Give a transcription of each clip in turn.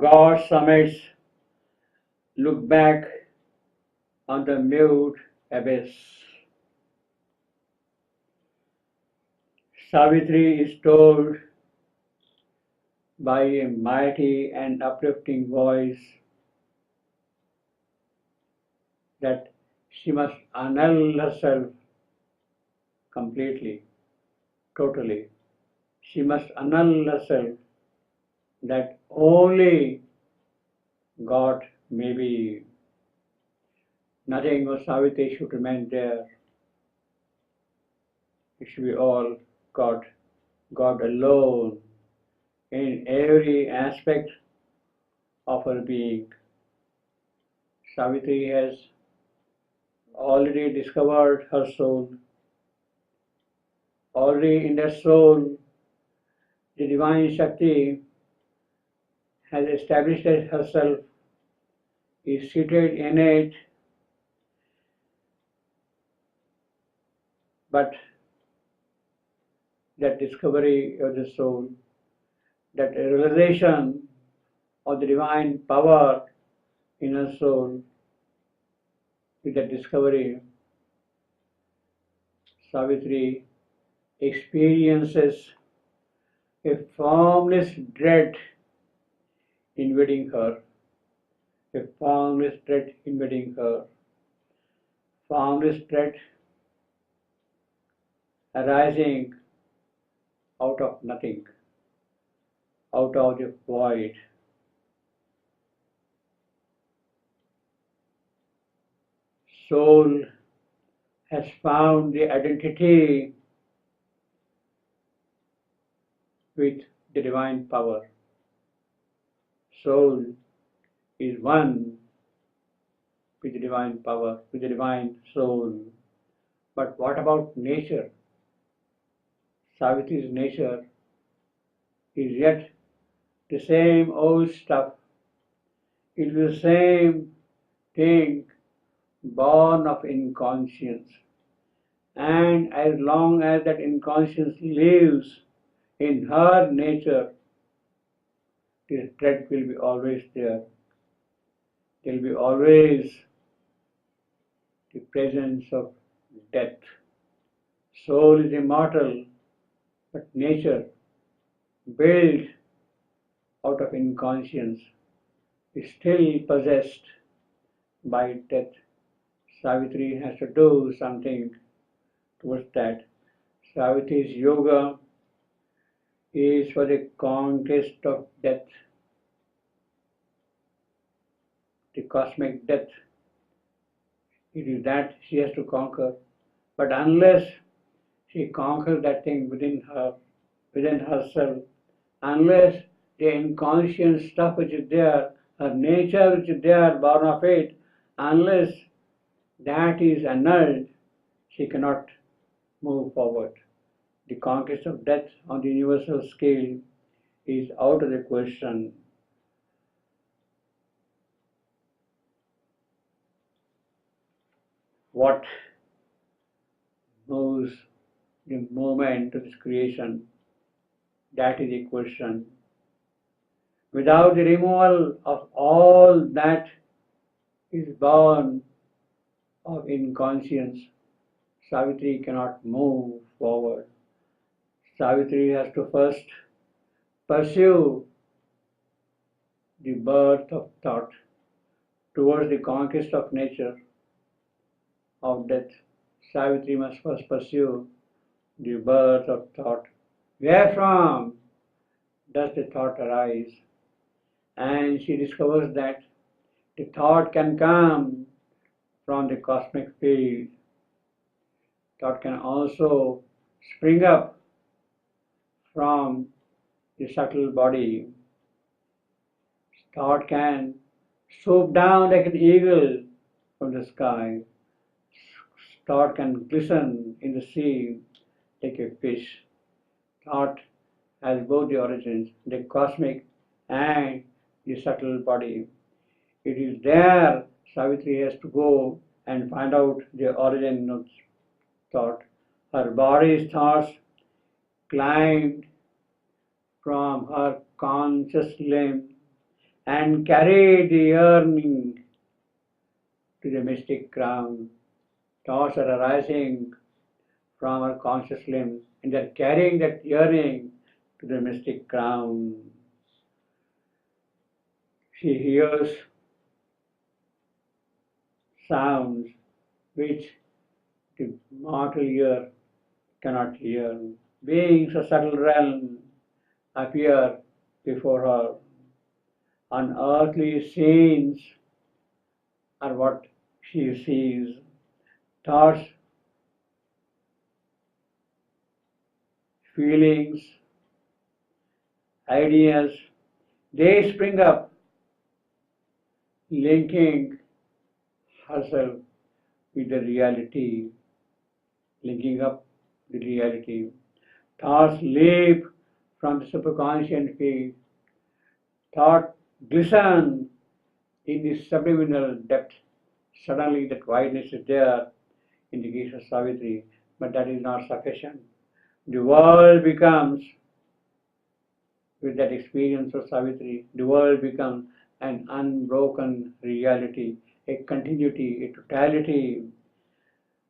God summits look back on the mute abyss. Savitri is told by a mighty and uplifting voice that she must annul herself completely, totally. She must annul herself that only God may be. Nothing of Savitri should remain there. It should be all God, God alone in every aspect of her being. Savitri has already discovered her soul. Already in that soul, the divine Shakti has established herself, is seated in it, but that discovery of the soul, that realization of the divine power in her soul, with that discovery, Savitri experiences a formless dread invading her, a formless dread invading her, formless dread arising out of nothing, out of the void. Soul has found the identity with the divine power. Soul is one with the divine power, with the divine soul. But what about nature? Savitri's nature is yet the same old stuff. It is the same thing born of inconscience. And as long as that inconscience lives in her nature, this dread will be always there. There will be always the presence of death. Soul is immortal, but nature, built out of inconscience, is still possessed by death. Savitri has to do something towards that. Savitri's yoga is for the conquest of death, the cosmic death. It is that she has to conquer. But unless she conquers that thing within her, within herself, unless the inconscient stuff which is there, her nature which is there, born of it, unless that is annulled, she cannot move forward. The conquest of death on the universal scale is out of the question. What moves the movement to this creation? That is the question. Without the removal of all that is born of inconscience, Savitri cannot move forward. Savitri has to first pursue the birth of thought towards the conquest of nature, of death. Savitri must first pursue the birth of thought. Where from does the thought arise? And she discovers that the thought can come from the cosmic field. Thought can also spring up from the subtle body. Thought can swoop down like an eagle from the sky. Thought can glisten in the sea like a fish. Thought has both the origins, the cosmic and the subtle body. It is there Savitri has to go and find out the origin of thought. Her body's thoughts climbed from her conscious limb and carry the yearning to the mystic crown. Thoughts are arising from her conscious limbs, and they are carrying that yearning to the mystic crown. She hears sounds which the mortal ear cannot hear. Beings of subtle realm appear before her. Unearthly scenes are what she sees. Thoughts, feelings, ideas, they spring up, linking herself with the reality, linking up the reality. Thoughts leap from the superconscious field. Thought glisten in the subliminal depth. Suddenly that wideness is there in the case of Savitri, but that is not sufficient. The world becomes, with that experience of Savitri, the world becomes an unbroken reality, a continuity, a totality.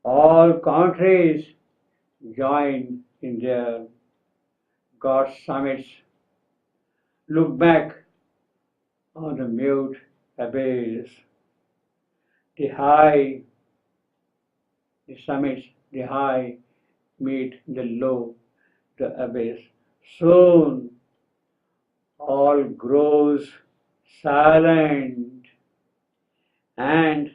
All countries join in their God summits. Look back on the mute abyss, the high, the summits, the high meet the low, the abyss. Soon all grows silent, and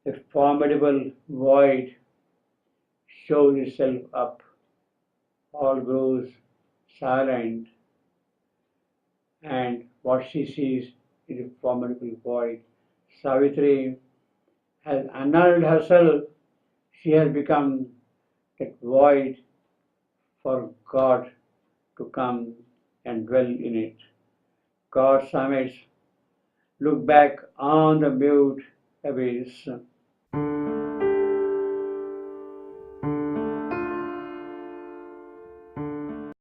a formidable void shows itself up. All grows silent, and what she sees is a formidable void. Savitri has annulled herself. She has become that void for God to come and dwell in it. God summits, look back on the mute abyss.